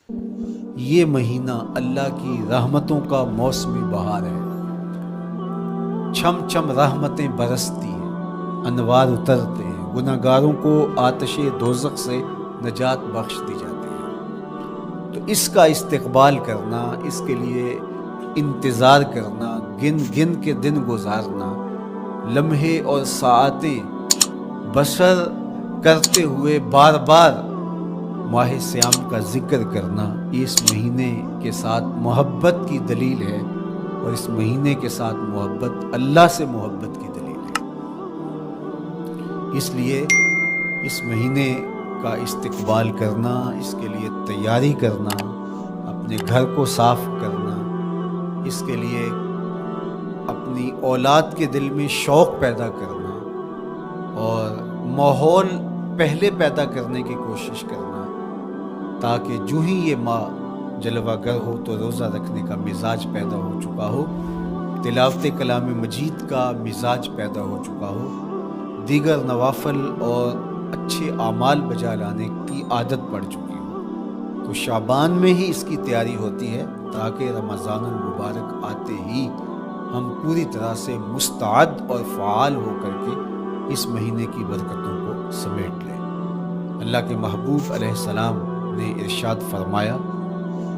یہ مہینہ اللہ کی رحمتوں کا موسمی بہار ہے۔ چھم چھم رحمتیں برستی ہیں، انوار اترتے ہیں، گناہگاروں کو آتش دوزخ سے نجات بخش دی جاتی ہے۔ تو اس کا استقبال کرنا، اس کے لیے انتظار کرنا، گن گن کے دن گزارنا، لمحے اور ساعتیں بسر کرتے ہوئے بار بار ماہ سیام کا ذکر کرنا، یہ اس مہینے کے ساتھ محبت کی دلیل ہے، اور اس مہینے کے ساتھ محبت اللہ سے محبت کی دلیل ہے۔ اس لیے اس مہینے کا استقبال کرنا، اس کے لیے تیاری کرنا، اپنے گھر کو صاف کرنا، اس کے لیے اپنی اولاد کے دل میں شوق پیدا کرنا اور ماحول پہلے پیدا کرنے کی کوشش کرنا، تاکہ جو ہی یہ ماہ جلوہ گر ہو تو روزہ رکھنے کا مزاج پیدا ہو چکا ہو، تلاوت کلام مجید کا مزاج پیدا ہو چکا ہو، دیگر نوافل اور اچھے اعمال بجا لانے کی عادت پڑ چکی ہو۔ تو شعبان میں ہی اس کی تیاری ہوتی ہے، تاکہ رمضان المبارک آتے ہی ہم پوری طرح سے مستعد اور فعال ہو کر کے اس مہینے کی برکتوں کو سمیٹ لیں۔ اللہ کے محبوب علیہ السلام نے ارشاد فرمایا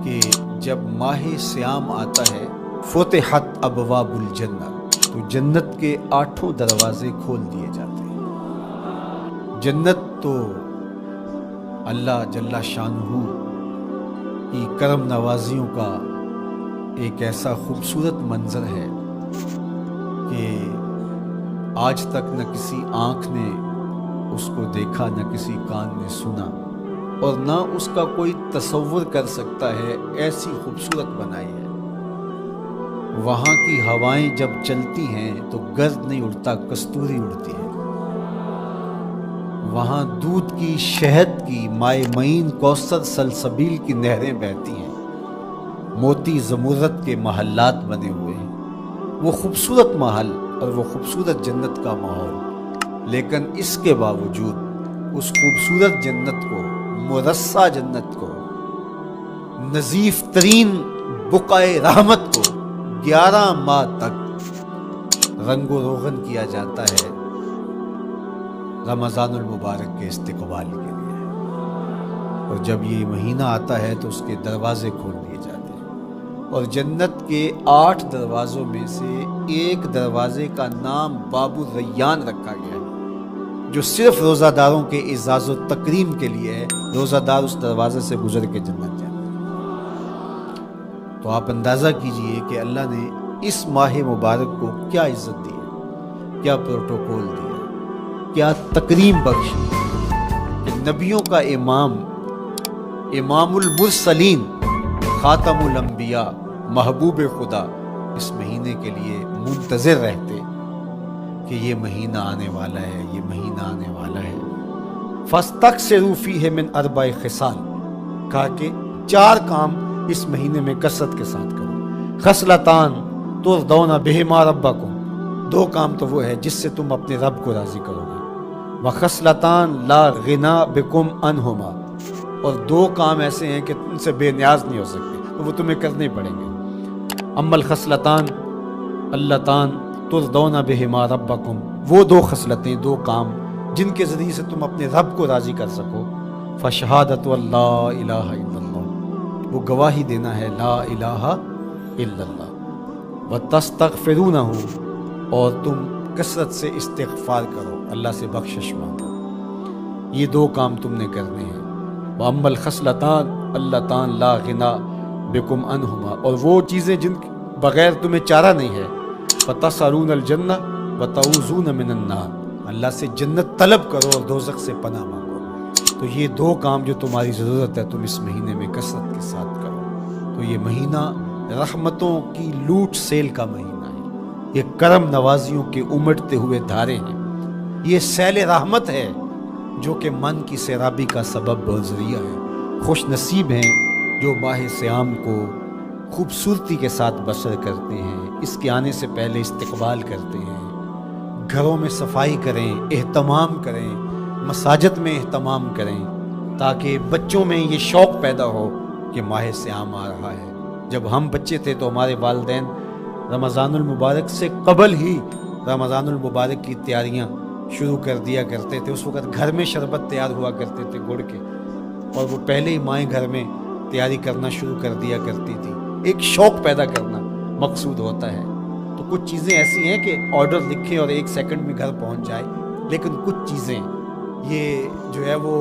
کہ جب ماہ سیام آتا ہے فتحت ابواب الجنہ، تو جنت کے 8 دروازے کھول دیے جاتے ہیں۔ جنت تو اللہ جل شانہ کی کرم نوازیوں کا ایک ایسا خوبصورت منظر ہے کہ آج تک نہ کسی آنکھ نے اس کو دیکھا، نہ کسی کان نے سنا، اور نہ اس کا کوئی تصور کر سکتا ہے، ایسی خوبصورت بنائی ہے۔ وہاں کی ہوائیں جب چلتی ہیں تو گرد نہیں اڑتا، کستوری اڑتی ہے۔ وہاں دودھ کی، شہد کی، مائے معین، کوثر، سلسبیل کی نہریں بہتی ہیں، موتی زمرد کے محلات بنے ہوئے ہیں۔ وہ خوبصورت محل اور وہ خوبصورت جنت کا ماحول، لیکن اس کے باوجود اس خوبصورت جنت کو، مرصع جنت کو، نظیف ترین بقعۂ رحمت کو 11 ماہ تک رنگ و روغن کیا جاتا ہے رمضان المبارک کے استقبال کے لیے، اور جب یہ مہینہ آتا ہے تو اس کے دروازے کھول دیے جاتے ہیں، اور جنت کے 8 دروازوں میں سے ایک دروازے کا نام باب الریان رکھا گیا ہے، جو صرف روزہ داروں کے اعزاز و تکریم کے لیے ہے۔ روزہ دار اس دروازے سے گزر کے جنت جاتے ہیں۔ تو آپ اندازہ کیجئے کہ اللہ نے اس ماہ مبارک کو کیا عزت دی ہے، کیا پروٹوکول دیا، کیا تکریم بخشی کہ نبیوں کا امام، امام المرسلین، خاتم الانبیاء، محبوب خدا اس مہینے کے لیے منتظر رہتے کہ یہ مہینہ آنے والا ہے، یہ مہینہ آنے والا ہے۔ فَاسْتَكْثِرُوا فِيهِ مِنْ 4 خِصَالٍ، کہا کہ 4 کام اس مہینے میں کثرت کے ساتھ کرو۔ خصلتان ترضون بہما ربکم، 2 کام تو وہ ہے جس سے تم اپنے رب کو راضی کرو گے۔ وخصلتان لا غنا بکم عنہما، اور 2 کام ایسے ہیں کہ ان سے بے نیاز نہیں ہو سکتے، تو وہ تمہیں کرنے پڑیں گے۔ اما الخصلتان اللتان ترضون بہما ربکم، وہ 2 خصلتیں، 2 کام جن کے ذریعے سے تم اپنے رب کو راضی کر سکو۔ فشہادۃ اللہ الہ الا اللہ، وہ گواہی دینا ہے لا الہ الا اللہ۔ وتستغفرونہ، اور تم کثرت سے استغفار کرو، اللہ سے بخشش مانگو۔ یہ 2 کام تم نے کرنے ہیں۔ وَأَمَّا الْخَصْلَتَانِ اللَّتَانِ لَا غِنَىٰ بِكُمْ عَنْهُمَا، اور وہ چیزیں جن بغیر تمہیں چارہ نہیں ہے۔ فَتَسْأَلُونَ الْجَنَّةَ وَتَعُوذُونَ مِنَ النَّارِ، اللہ سے جنت طلب کرو اور دوزخ سے پناہ مانگو۔ تو یہ 2 کام جو تمہاری ضرورت ہے تم اس مہینے میں کثرت کے ساتھ کرو۔ تو یہ مہینہ رحمتوں کی لوٹ سیل کا مہینہ ہے، یہ کرم نوازیوں کے امڑتے ہوئے دھارے ہیں، یہ سیل رحمت ہے جو کہ من کی سیرابی کا سبب اور ذریعہ ہے۔ خوش نصیب ہیں جو ماہ سیام کو خوبصورتی کے ساتھ بسر کرتے ہیں، اس کے آنے سے پہلے استقبال کرتے ہیں، گھروں میں صفائی کریں، اہتمام کریں، مساجد میں اہتمام کریں، تاکہ بچوں میں یہ شوق پیدا ہو کہ ماہ صیام آ رہا ہے۔ جب ہم بچے تھے تو ہمارے والدین رمضان المبارک سے قبل ہی رمضان المبارک کی تیاریاں شروع کر دیا کرتے تھے۔ اس وقت گھر میں شربت تیار ہوا کرتے تھے گڑ کے، اور وہ پہلے ہی مائیں گھر میں تیاری کرنا شروع کر دیا کرتی تھی۔ ایک شوق پیدا کرنا مقصود ہوتا ہے۔ تو کچھ چیزیں ایسی ہیں کہ آرڈر لکھیں اور 1 سیکنڈ میں گھر پہنچ جائے، لیکن کچھ چیزیں یہ جو ہے وہ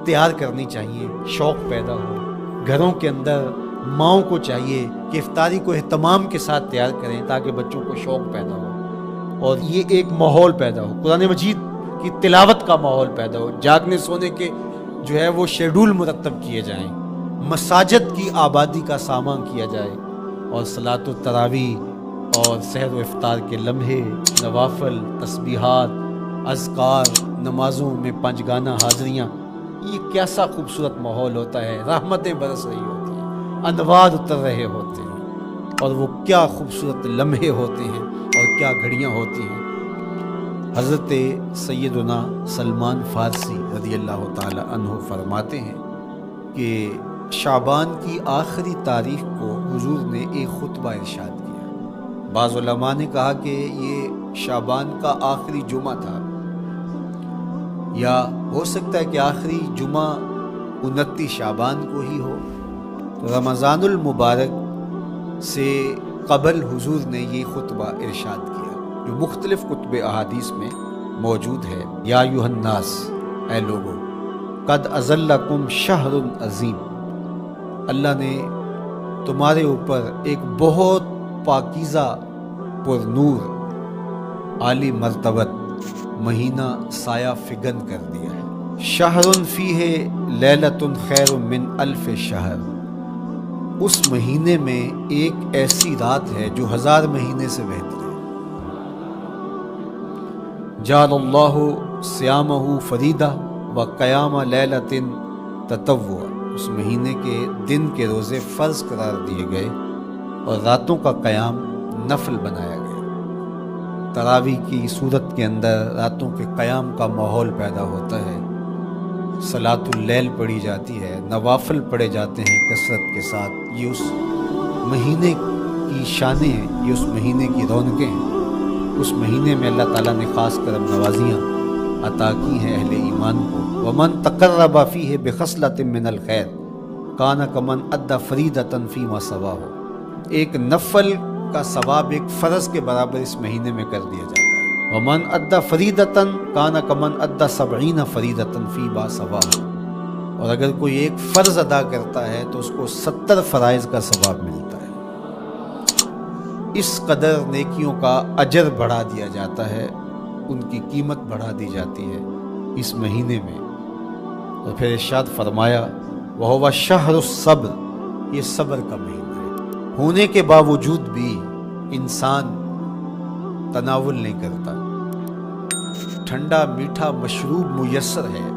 تیار کرنی چاہیے، شوق پیدا ہو گھروں کے اندر۔ ماؤں کو چاہیے کہ افطاری کو اہتمام کے ساتھ تیار کریں تاکہ بچوں کو شوق پیدا ہو اور یہ ایک ماحول پیدا ہو، قرآن مجید کی تلاوت کا ماحول پیدا ہو، جاگنے سونے کے جو ہے وہ شیڈول مرتب کیے جائیں، مساجد کی آبادی کا سامان کیا جائے، اور صلاۃ التراویح اور سحر و افطار کے لمحے، نوافل، تسبیحات، اذکار، نمازوں میں 5 گانا حاضریاں، یہ کیسا خوبصورت ماحول ہوتا ہے۔ رحمتیں برس رہی ہوتی ہیں، انوار اتر رہے ہوتے ہیں، اور وہ کیا خوبصورت لمحے ہوتے ہیں اور کیا گھڑیاں ہوتی ہیں۔ حضرت سیدنا سلمان فارسی رضی اللہ تعالی عنہ فرماتے ہیں کہ شعبان کی آخری تاریخ کو حضور نے ایک خطبہ ارشاد کیا۔ بعض علماء نے کہا کہ یہ شعبان کا آخری جمعہ تھا، یا ہو سکتا ہے کہ آخری جمعہ 29 شعبان کو ہی ہو۔ تو رمضان المبارک سے قبل حضور نے یہ خطبہ ارشاد کیا جو مختلف کتب احادیث میں موجود ہے۔ یا ایھا الناس، اے لوگو، قد اظلکم شہر عظیم، اللہ نے تمہارے اوپر ایک بہت پاکیزہ، پر نور، عالی مرتبت مہینہ سایہ فگن کر دیا ہے۔ شہر فیہ لیلۃ خیر من الف شہر، اس مہینے میں ایک ایسی رات ہے جو 1000 مہینے سے بہتر ہے۔ جعل اللہ صیامہ فریدہ و قیام لیلۃ تطوع، اس مہینے کے دن کے روزے فرض قرار دیے گئے اور راتوں کا قیام نفل بنایا گیا۔ تراویح کی صورت کے اندر راتوں کے قیام کا ماحول پیدا ہوتا ہے، صلاۃ اللیل پڑھی جاتی ہے، نوافل پڑھے جاتے ہیں کثرت کے ساتھ۔ یہ اس مہینے کی شانیں ہیں، یہ اس مہینے کی رونقیں ہیں۔ اس مہینے میں اللہ تعالیٰ نے خاص کرم نوازیاں عطا کی ہیں اہل ایمان کو۔ ومن تقرب فیہ بخصلۃ من الخیر کان کمن ادی فریضۃ فیما سواہ، ایک نفل کا ثواب ایک فرض کے برابر اس مہینے میں کر دیا جاتا ہے۔ ومن ادی فریضۃ کان کمن ادی 70 فریضۃ فیما سواہ، اور اگر کوئی ایک فرض ادا کرتا ہے تو اس کو 70 فرائض کا ثواب ملتا ہے۔ اس قدر نیکیوں کا اجر بڑھا دیا جاتا ہے، ان کی قیمت بڑھا دی جاتی ہے اس مہینے میں۔ اور پھر ارشاد فرمایا وَهُوَ شَهْرُ الصَّبْرِ، یہ صبر کا مہینہ ہے۔ ہونے کے باوجود بھی انسان تناول نہیں کرتا، ٹھنڈا میٹھا مشروب میسر ہے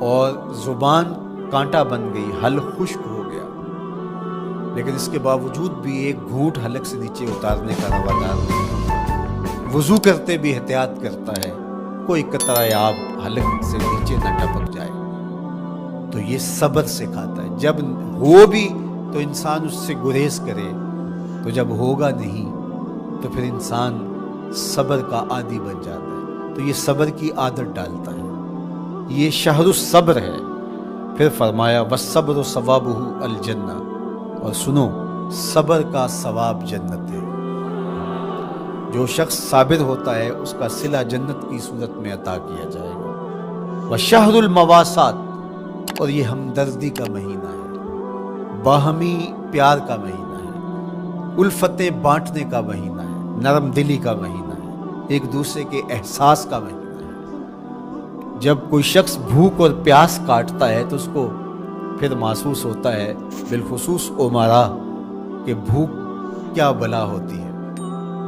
اور زبان کانٹا بن گئی، حلق خشک ہو گیا، لیکن اس کے باوجود بھی ایک گھونٹ حلق سے نیچے اتارنے کا روادار نہیں۔ وضو کرتے بھی احتیاط کرتا ہے، کوئی قطرہ آب حلق سے نیچے نہ ٹپک جائے۔ تو یہ صبر سکھاتا ہے، جب ہو بھی تو انسان اس سے گریز کرے، تو جب ہوگا نہیں تو پھر انسان صبر کا عادی بن جاتا ہے، تو یہ صبر کی عادت ڈالتا ہے۔ یہ شہر الصبر ہے۔ پھر فرمایا والصبر ثوابہ الجنہ، اور سنو صبر کا ثواب جنت ہے۔ جو شخص صابر ہوتا ہے اس کا صلہ جنت کی صورت میں عطا کیا جائے گا۔ وشہر المواسات، اور یہ ہمدردی کا مہینہ ہے، باہمی پیار کا مہینہ ہے، الفتیں بانٹنے کا مہینہ ہے، نرم دلی کا مہینہ ہے، ایک دوسرے کے احساس کا مہینہ ہے۔ جب کوئی شخص بھوک اور پیاس کاٹتا ہے تو اس کو پھر محسوس ہوتا ہے، بالخصوص امراء، کہ بھوک کیا بلا ہوتی ہے،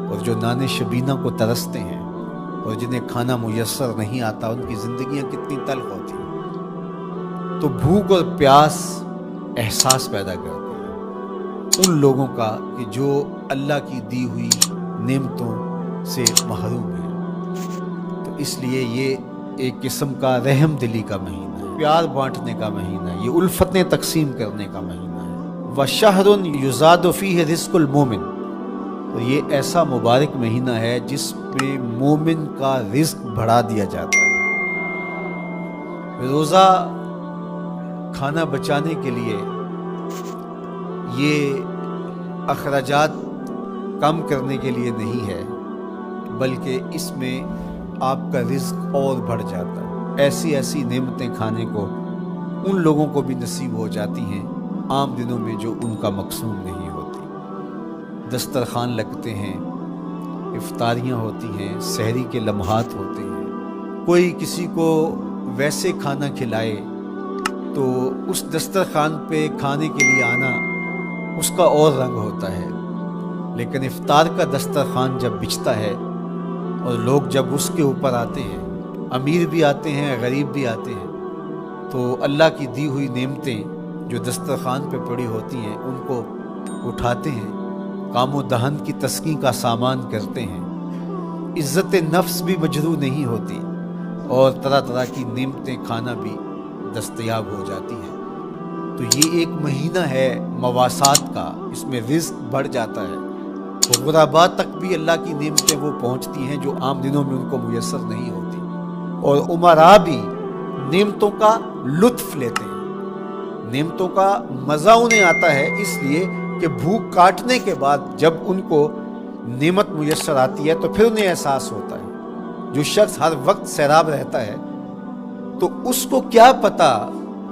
اور جو نان شبینہ کو ترستے ہیں اور جنہیں کھانا میسر نہیں آتا ان کی زندگیاں کتنی تلخ ہوتی ہیں۔ تو بھوک اور پیاس احساس پیدا کرتی ہے ان لوگوں کا کہ جو اللہ کی دی ہوئی نعمتوں سے محروم ہیں۔ تو اس لیے یہ ایک قسم کا رحم دلی کا مہینہ ہے۔ پیار بانٹنے کا مہینہ ہے، یہ الفتیں تقسیم کرنے کا مہینہ ہے۔ وَشَهْرٌ يُزَادُ فِيهِ رِزْقُ الْمُؤْمِنِ، تو یہ ایسا مبارک مہینہ ہے جس میں مومن کا رزق بڑھا دیا جاتا ہے۔ روزہ کھانا بچانے کے لیے یہ اخراجات کم کرنے کے لیے نہیں ہے، بلکہ اس میں آپ کا رزق اور بڑھ جاتا ہے۔ ایسی ایسی نعمتیں کھانے کو ان لوگوں کو بھی نصیب ہو جاتی ہیں عام دنوں میں جو ان کا مقصود نہیں ہوتی۔ دسترخوان لگتے ہیں، افطاریاں ہوتی ہیں، سحری کے لمحات ہوتے ہیں، کوئی کسی کو ویسے کھانا کھلائے تو اس دسترخوان پہ کھانے کے لیے آنا اس کا اور رنگ ہوتا ہے۔ لیکن افطار کا دسترخوان جب بچھتا ہے اور لوگ جب اس کے اوپر آتے ہیں، امیر بھی آتے ہیں، غریب بھی آتے ہیں، تو اللہ کی دی ہوئی نعمتیں جو دسترخوان پہ پڑی ہوتی ہیں ان کو اٹھاتے ہیں، کام و دہن کی تسکین کا سامان کرتے ہیں، عزت نفس بھی مجروح نہیں ہوتی اور طرح طرح کی نعمتیں کھانا بھی دستیاب ہو جاتی ہیں۔ تو یہ ایک مہینہ ہے مواسات کا، اس میں رزق بڑھ جاتا ہے، غرباء تک بھی اللہ کی نعمتیں وہ پہنچتی ہیں جو عام دنوں میں ان کو میسر نہیں ہوتی، اور امراء بھی نعمتوں کا لطف لیتے ہیں، نعمتوں کا مزہ انہیں آتا ہے، اس لیے کہ بھوک کاٹنے کے بعد جب ان کو نعمت میسر آتی ہے تو پھر انہیں احساس ہوتا ہے۔ جو شخص ہر وقت سیراب رہتا ہے تو اس کو کیا پتا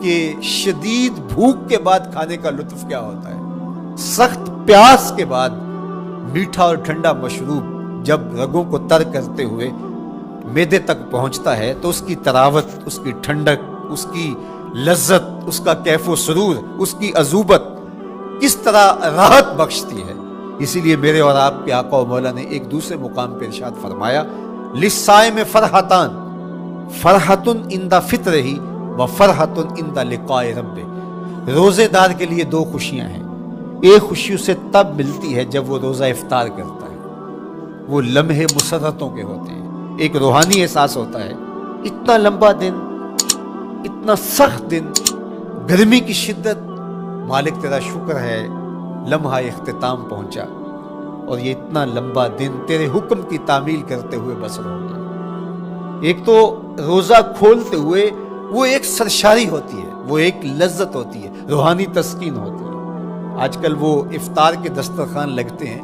کہ شدید بھوک کے بعد کھانے کا لطف کیا ہوتا ہے۔ سخت پیاس کے بعد میٹھا اور ٹھنڈا مشروب جب رگوں کو تر کرتے ہوئے معدے تک پہنچتا ہے تو اس کی تراوت، اس کی ٹھنڈک، اس کی لذت، اس کا کیف و سرور، اس کی عذوبت کس طرح راحت بخشتی ہے۔ اسی لیے میرے اور آپ کے آقا و مولا نے ایک دوسرے مقام پہ ارشاد فرمایا، لِلصَّائِمِ فَرْحَتَانِ فَرْحَةٌ عِنْدَ فِطْرِهِ وَفَرْحَةٌ عِنْدَ لِقَاءِ رَبِّهِ، روزے دار کے لیے دو خوشیاں ہیں، ایک خوشی اسے تب ملتی ہے جب وہ روزہ افطار کرتا ہے، وہ لمحے مسرتوں کے ہوتے ہیں، ایک روحانی احساس ہوتا ہے، اتنا لمبا دن، اتنا سخت دن، گرمی کی شدت، مالک تیرا شکر ہے لمحہ اختتام پہنچا اور یہ اتنا لمبا دن تیرے حکم کی تعمیل کرتے ہوئے بسر ہو گیا۔ ایک تو روزہ کھولتے ہوئے وہ ایک سرشاری ہوتی ہے، وہ ایک لذت ہوتی ہے، روحانی تسکین ہوتی ہے۔ آج کل وہ افطار کے دسترخوان لگتے ہیں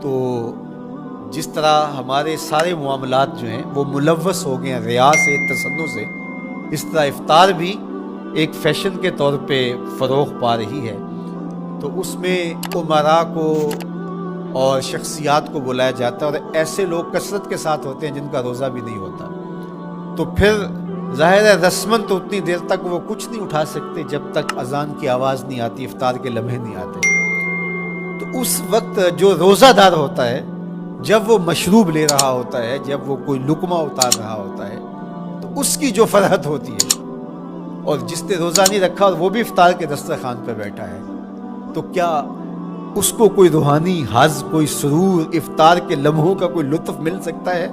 تو جس طرح ہمارے سارے معاملات جو ہیں وہ ملوث ہو گئے ہیں ریا سے، تصنع سے، اس طرح افطار بھی ایک فیشن کے طور پہ فروغ پا رہی ہے۔ تو اس میں امراء کو اور شخصیات کو بلایا جاتا ہے اور ایسے لوگ کثرت کے ساتھ ہوتے ہیں جن کا روزہ بھی نہیں ہوتا، تو پھر ظاہر ہے رسماً تو اتنی دیر تک وہ کچھ نہیں اٹھا سکتے جب تک اذان کی آواز نہیں آتی، افطار کے لمحے نہیں آتے۔ تو اس وقت جو روزہ دار ہوتا ہے جب وہ مشروب لے رہا ہوتا ہے، جب وہ کوئی لقمہ اتار رہا ہوتا ہے، تو اس کی جو فرحت ہوتی ہے، اور جس نے روزہ نہیں رکھا اور وہ بھی افطار کے دسترخوان پہ بیٹھا ہے، تو کیا اس کو کوئی روحانی حظ، کوئی سرور، افطار کے لمحوں کا کوئی لطف مل سکتا ہے؟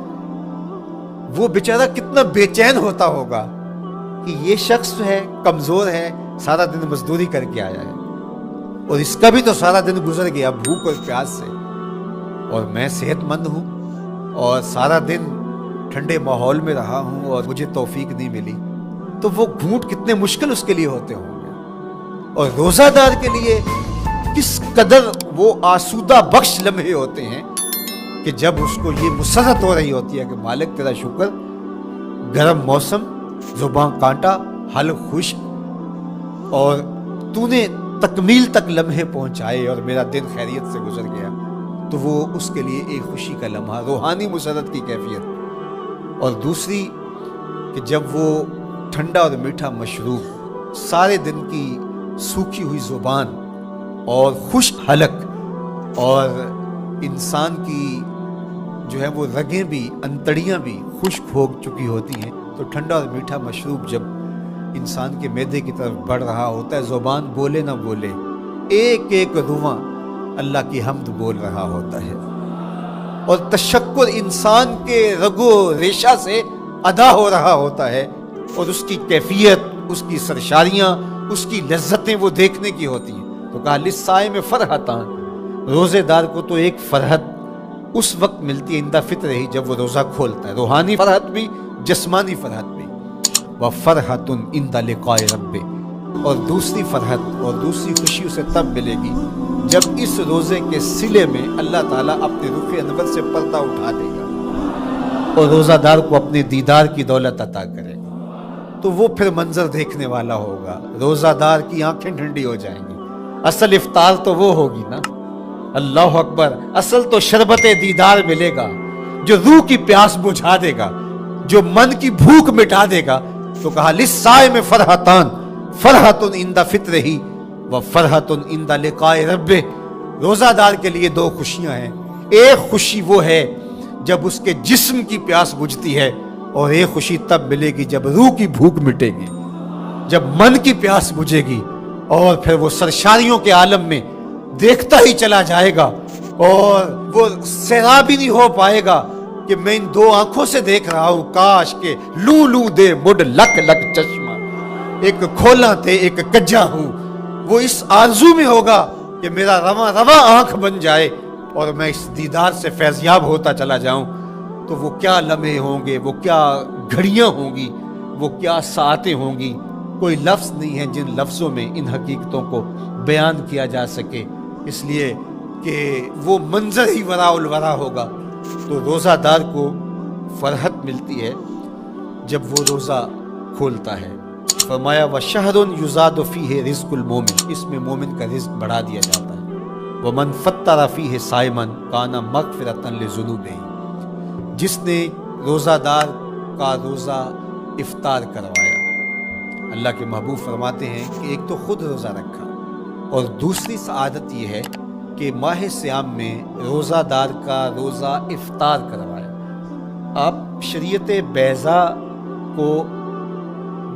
وہ بیچارہ کتنا بے چین ہوتا ہوگا کہ یہ شخص جو ہے کمزور ہے، سارا دن مزدوری کر کے آیا ہے اور اس کا بھی تو سارا دن گزر گیا بھوک اور پیاس سے، اور میں صحت مند ہوں اور سارا دن ٹھنڈے ماحول میں رہا ہوں اور مجھے توفیق نہیں ملی، تو وہ گھونٹ کتنے مشکل اس کے لیے ہوتے ہوں گے۔ اور روزہ دار کے لیے کس قدر وہ آسودہ بخش لمحے ہوتے ہیں کہ جب اس کو یہ مسرت ہو رہی ہوتی ہے کہ مالک تیرا شکر، گرم موسم، زبان کانٹا، حلق خشک، اور تو نے تکمیل تک لمحے پہنچائے اور میرا دن خیریت سے گزر گیا، تو وہ اس کے لیے ایک خوشی کا لمحہ، روحانی مسرت کی کیفیت۔ اور دوسری کہ جب وہ ٹھنڈا اور میٹھا مشروب، سارے دن کی سوکھی ہوئی زبان اور خشک حلق، اور انسان کی جو ہے وہ رگیں بھی، انتڑیاں بھی خشک ہو چکی ہوتی ہیں، تو ٹھنڈا اور میٹھا مشروب جب انسان کے معدے کی طرف بڑھ رہا ہوتا ہے، زبان بولے نہ بولے، ایک ایک رواں اللہ کی حمد بول رہا ہوتا ہے، اور تشکر انسان کے رگ و ریشہ سے ادا ہو رہا ہوتا ہے، اور اس کی کیفیت، اس کی سرشاریاں، اس کی لذتیں وہ دیکھنے کی ہوتی ہیں۔ تو کہا للصائم فرحتان، روزے دار کو تو ایک فرحت اس وقت ملتی ہے عند فطر ہی، جب وہ روزہ کھولتا ہے، روحانی فرحت بھی، جسمانی فرحت بھی۔ وفرحۃ عند لقاء رب، اور دوسری فرحت اور دوسری خوشی اسے تب ملے گی جب اس روزے کے صلے میں اللہ تعالیٰ اپنے رخ انور سے پردہ اٹھا دے گا اور روزہ دار کو اپنے دیدار کی دولت عطا کرے گا، تو وہ پھر منظر دیکھنے والا ہوگا، روزہ دار کی آنکھیں ٹھنڈی ہو جائیں گی۔ اصل افطار تو وہ ہوگی نا، اللہ اکبر، اصل تو شربت دیدار ملے گا جو روح کی پیاس بجھا دے گا، جو من کی بھوک مٹا دے گا۔ تو کہا للصائم فرحتان، فرحۃ عند فطرہ وفرحۃ عند لقاء ربہ، روزہ دار کے لیے دو خوشیاں ہیں، ایک خوشی وہ ہے جب اس کے جسم کی پیاس بجھتی ہے، اور ایک خوشی تب ملے گی جب روح کی بھوک مٹے گی، جب من کی پیاس بجھے گی، اور پھر وہ سرشاریوں کے عالم میں دیکھتا ہی چلا جائے گا، اور وہ سیراب ہی نہیں ہو پائے گا کہ میں ان دو آنکھوں سے دیکھ رہا ہوں، کاش کہ لوں لوں دے مڈ لک لک چشمہ، ایک کھولا تے ایک کجا ہوں۔ وہ اس آرزو میں ہوگا کہ میرا رواں رواں آنکھ بن جائے اور میں اس دیدار سے فیضیاب ہوتا چلا جاؤں۔ تو وہ کیا لمحے ہوں گے، وہ کیا گھڑیاں ہوں گی، وہ کیا ساعتیں ہوں گی، کوئی لفظ نہیں ہے جن لفظوں میں ان حقیقتوں کو بیان کیا جا سکے، اس لیے کہ وہ منظر ہی وراء الورا ہوگا۔ تو روزہ دار کو فرحت ملتی ہے جب وہ روزہ کھولتا ہے۔ فرمایا وشہر یزاد فیہ رزق المومن، اس میں مومن کا رزق بڑھا دیا جاتا ہے۔ ومن فطر فیہ صائما کان مغفرۃ لذنوبہ، جس نے روزہ دار کا روزہ افطار کروایا، اللہ کے محبوب فرماتے ہیں کہ ایک تو خود روزہ رکھا، اور دوسری سعادت یہ ہے کہ ماہ صیام میں روزہ دار کا روزہ افطار کروایا۔ آپ شریعت بیضاء کو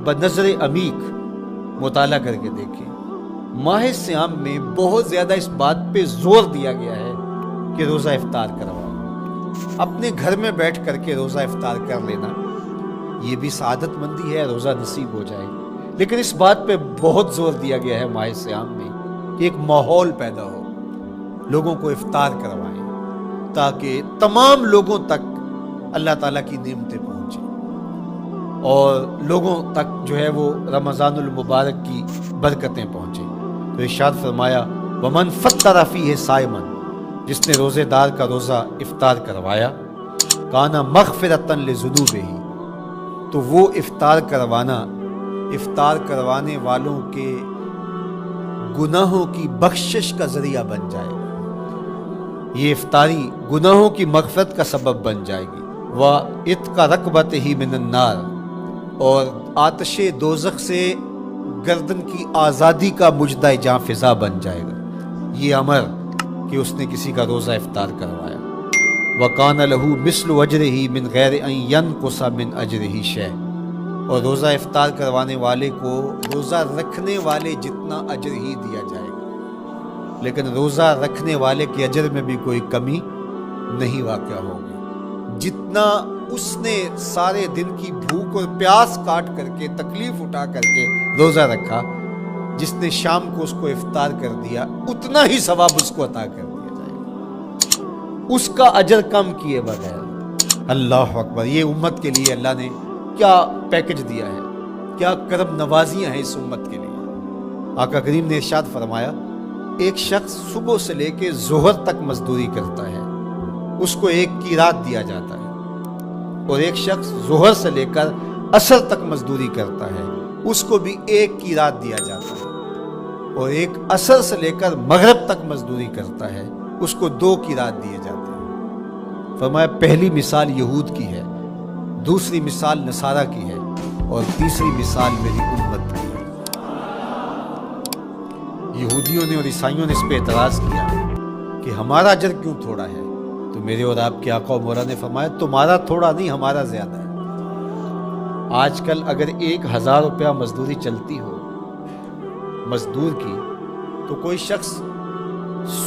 بنظر عمیق مطالعہ کر کے دیکھیں، ماہ صیام میں بہت زیادہ اس بات پہ زور دیا گیا ہے کہ روزہ افطار کرواؤ۔ اپنے گھر میں بیٹھ کر کے روزہ افطار کر لینا یہ بھی سعادت مندی ہے، روزہ نصیب ہو جائے، لیکن اس بات پہ بہت زور دیا گیا ہے ماہ صیام میں کہ ایک ماحول پیدا ہو، لوگوں کو افطار کروائیں تاکہ تمام لوگوں تک اللہ تعالیٰ کی نعمتیں پہنچیں، اور لوگوں تک جو ہے وہ رمضان المبارک کی برکتیں پہنچیں۔ تو ارشاد فرمایا ومن فطر فیہ صائما، جس نے روزے دار کا روزہ افطار کروایا، کان مغفرۃ لذنوبہ، تو وہ افطار کروانے والوں کے گناہوں کی بخشش کا ذریعہ بن جائے گا، یہ افطاری گناہوں کی مغفرت کا سبب بن جائے گی۔ وَعِتْقَ رَقْبَتِهِ مِنَ النَّارِ، اور آتش دوزخ سے گردن کی آزادی کا مجدہ جاں فضا بن جائے گا یہ امر کہ اس نے کسی کا روزہ افطار کروایا۔ وَقَانَ لَهُ مِثْلُ أَجْرِهِ مِنْ غَيْرِ أَنْ يَنْقُصَ مِنْ أَجْرِهِ شَيْءٌ، اور روزہ افطار کروانے والے کو روزہ رکھنے والے جتنا اجر ہی دیا جائے گا، لیکن روزہ رکھنے والے کے اجر میں بھی کوئی کمی نہیں واقع ہوگی۔ جتنا اس نے سارے دن کی بھوک اور پیاس کاٹ کر کے تکلیف اٹھا کر کے روزہ رکھا، جس نے شام کو اس کو افطار کر دیا، اتنا ہی ثواب اس کو عطا کر دیا جائے گا، اس کا اجر کم کیے بغیر۔ اللہ اکبر، یہ امت کے لیے اللہ نے کیا پیکج دیا ہے، کیا کرم نوازیاں ہیں اس امت کے لیے۔ آقا کریم نے ارشاد فرمایا ایک شخص صبح سے لے کے ظہر تک مزدوری کرتا ہے، اس کو ایک قیراط دیا جاتا ہے، اور ایک شخص ظہر سے لے کر عصر تک مزدوری کرتا ہے، اس کو بھی ایک قیراط دیا جاتا ہے، اور ایک عصر سے لے کر مغرب تک مزدوری کرتا ہے، اس کو 2 قیراط دیے جاتے ہیں۔ فرمایا پہلی مثال یہود کی ہے، دوسری مثال نصارہ کی ہے، اور تیسری مثال میری امت کی ہے۔ یہودیوں نے اور عیسائیوں نے اس پہ اعتراض کیا کہ ہمارا اجر کیوں تھوڑا ہے، تو میرے اور آپ کے آقا و مولا نے فرمایا تمہارا تھوڑا نہیں، ہمارا زیادہ ہے۔ آج کل اگر 1000 روپیہ مزدوری چلتی ہو مزدور کی، تو کوئی شخص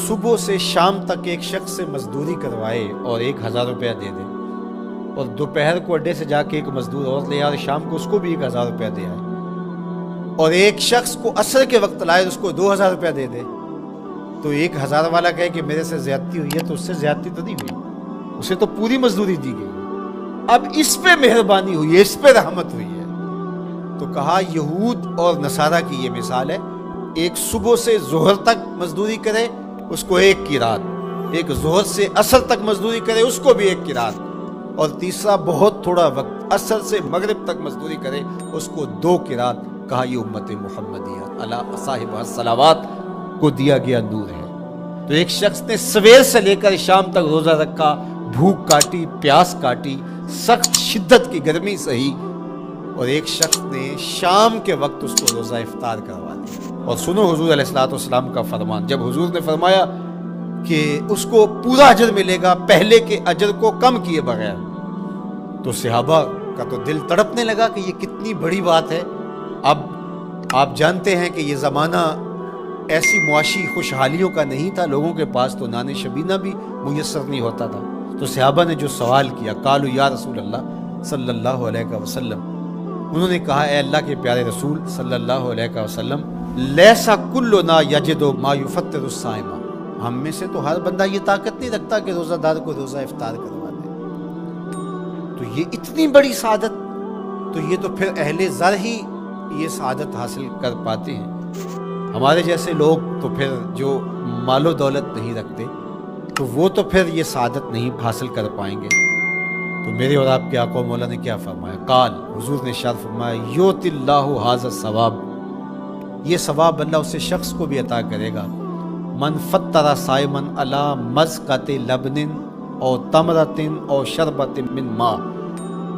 صبح سے شام تک ایک شخص سے مزدوری کروائے اور 1000 روپیہ دے دے، اور دوپہر کو اڈے سے جا کے ایک مزدور اور لے آئے، شام کو اس کو بھی 1000 روپیہ دے آئے، اور ایک شخص کو عصر کے وقت لائے اس کو 2000 روپیہ دے دے، تو 1000 والا کہے کہ میرے سے زیادتی ہوئی ہے، تو اس سے زیادتی تو نہیں ہوئی، اسے تو پوری مزدوری دی گئی، اب اس پہ مہربانی ہوئی ہے، اس پہ رحمت ہوئی ہے۔ تو کہا یہود اور نصارہ کی یہ مثال ہے، ایک صبح سے ظہر تک مزدوری کرے اس کو 1 قیراط، ایک ظہر سے عصر تک مزدوری کرے اس کو بھی 1 قیراط، اور تیسرا بہت تھوڑا وقت عصر سے مغرب تک مزدوری کرے اس کو 2 قیراط۔ کہا یہ امت محمدیہ علی صاحب الصلوات کو دیا گیا نور ہے۔ تو ایک شخص نے سویر سے لے کر شام تک روزہ رکھا، بھوک کاٹی، پیاس کاٹی، سخت شدت کی گرمی سہی، اور ایک شخص نے شام کے وقت اس کو روزہ افطار کروا دیا۔ اور سنو حضور علیہ السلام کا فرمان، جب حضور نے فرمایا کہ اس کو پورا اجر ملے گا پہلے کے اجر کو کم کیے بغیر، تو صحابہ کا تو دل تڑپنے لگا کہ یہ کتنی بڑی بات ہے۔ اب آپ جانتے ہیں کہ یہ زمانہ ایسی معاشی خوشحالیوں کا نہیں تھا، لوگوں کے پاس تو نان شبینہ بھی میسر نہیں ہوتا تھا۔ تو صحابہ نے جو سوال کیا، قالوا یا رسول اللہ صلی اللہ علیہ وسلم، انہوں نے کہا اے اللہ کے پیارے رسول صلی اللہ علیہ وسلم، لیسا کلنا یجد ما یفطر الصائم، ہم میں سے تو ہر بندہ یہ طاقت نہیں رکھتا کہ روزہ دار کو روزہ افطار کروا دے۔ تو یہ اتنی بڑی سعادت، تو یہ تو پھر اہل زر ہی یہ سعادت حاصل کر پاتے ہیں، ہمارے جیسے لوگ تو پھر جو مال و دولت نہیں رکھتے تو وہ تو پھر یہ سعادت نہیں حاصل کر پائیں گے۔ تو میرے اور آپ کے آقا و مولا نے کیا فرمایا؟ قال، حضور نے ارشاد فرمایا، یؤتی اللہ ھذا الثواب، یہ ثواب اللہ اسے شخص کو بھی عطا کرے گا، من فطر صائما علی مزقۃ لبن او تمرۃ او شربۃ من ماء،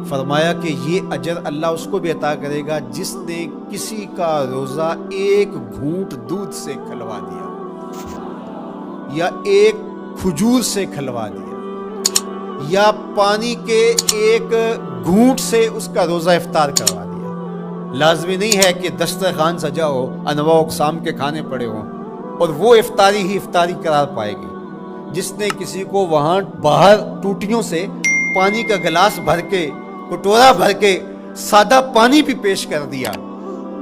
فرمایا کہ یہ اجر اللہ اس کو بھی عطا کرے گا جس نے کسی کا روزہ 1 گھونٹ دودھ سے کھلوا دیا، یا 1 کھجور سے کھلوا دیا، یا پانی کے 1 گھونٹ سے اس کا روزہ افطار کروا دیا۔ لازمی نہیں ہے کہ دسترخوان سجا ہو، انواع اقسام کے کھانے پڑے ہوں اور وہ افطاری ہی افطاری قرار پائے گی۔ جس نے کسی کو وہاں باہر ٹوٹیوں سے پانی کا گلاس بھر کے، کٹورا بھر کے سادہ پانی بھی پیش کر دیا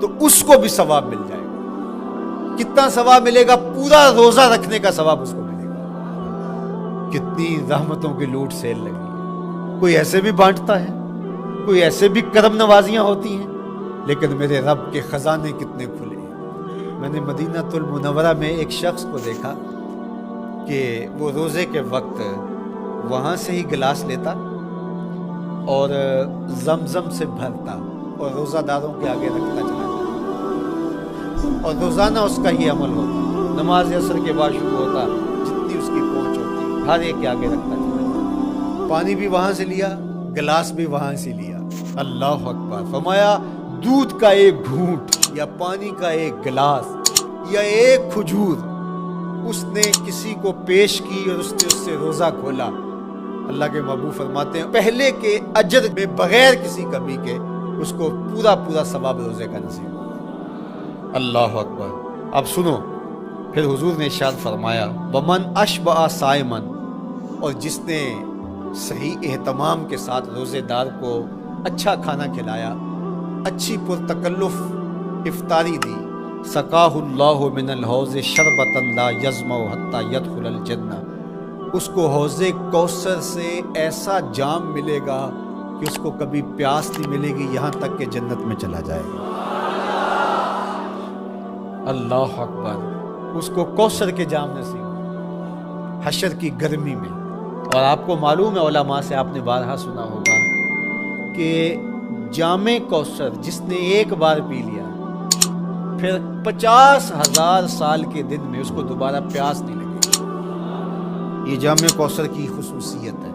تو اس کو بھی ثواب مل جائے گا۔ کتنا ثواب ملے گا؟ پورا روزہ رکھنے کا ثواب اس کو ملے گا۔ کتنی رحمتوں کی لوٹ سیل لگی ہے، کوئی ایسے بھی بانٹتا ہے، کوئی ایسے بھی کرم نوازیاں ہوتی ہیں، لیکن میرے رب کے خزانے کتنے کھلے ہیں۔ میں نے مدینہ المنورہ میں ایک شخص کو دیکھا کہ وہ روزے کے وقت وہاں سے ہی گلاس لیتا اور زمزم سے بھرتا اور روزہ داروں کے آگے رکھتا چلا جاتا، اور روزانہ اس کا یہ عمل ہوتا، نماز عصر کے بعد شروع ہوتا، جتنی اس کی پہنچ ہوتی ہر ایک کے آگے رکھتا چلا جاتا، پانی بھی وہاں سے لیا، گلاس بھی وہاں سے لیا۔ اللہ اکبر! فرمایا دودھ کا 1 گھونٹ یا پانی کا 1 گلاس یا 1 کھجور اس نے کسی کو پیش کی اور اس نے اس سے روزہ کھولا، اللہ کے محبوب فرماتے ہیں پہلے کے اجر میں بغیر کسی کمی کے اس کو پورا ثواب روزے کا نصیب ہوگا۔ اللہ اکبر! اب سنو، پھر حضور نے ارشاد فرمایا ومن اشبع صائما، اور جس نے صحیح اہتمام کے ساتھ روزے دار کو اچھا کھانا کھلایا، اچھی پرتکلف افطاری دی، سقاہ اللہ من الحوض شربتا لا یظمأ حتی یدخل الجنہ، اس کو حوض کوثر سے ایسا جام ملے گا کہ اس کو کبھی پیاس نہیں ملے گی یہاں تک کہ جنت میں چلا جائے گا۔ اللہ اکبر! اس کو کوثر کے جام نصیب حشر کی گرمی میں۔ اور آپ کو معلوم ہے، علماء سے آپ نے بارہا سنا ہوگا کہ جام کوثر جس نے ایک بار پی لیا پھر 50,000 سال کے دن میں اس کو دوبارہ پیاس نہیں لگے گی۔ یہ جام کوثر کی خصوصیت ہے۔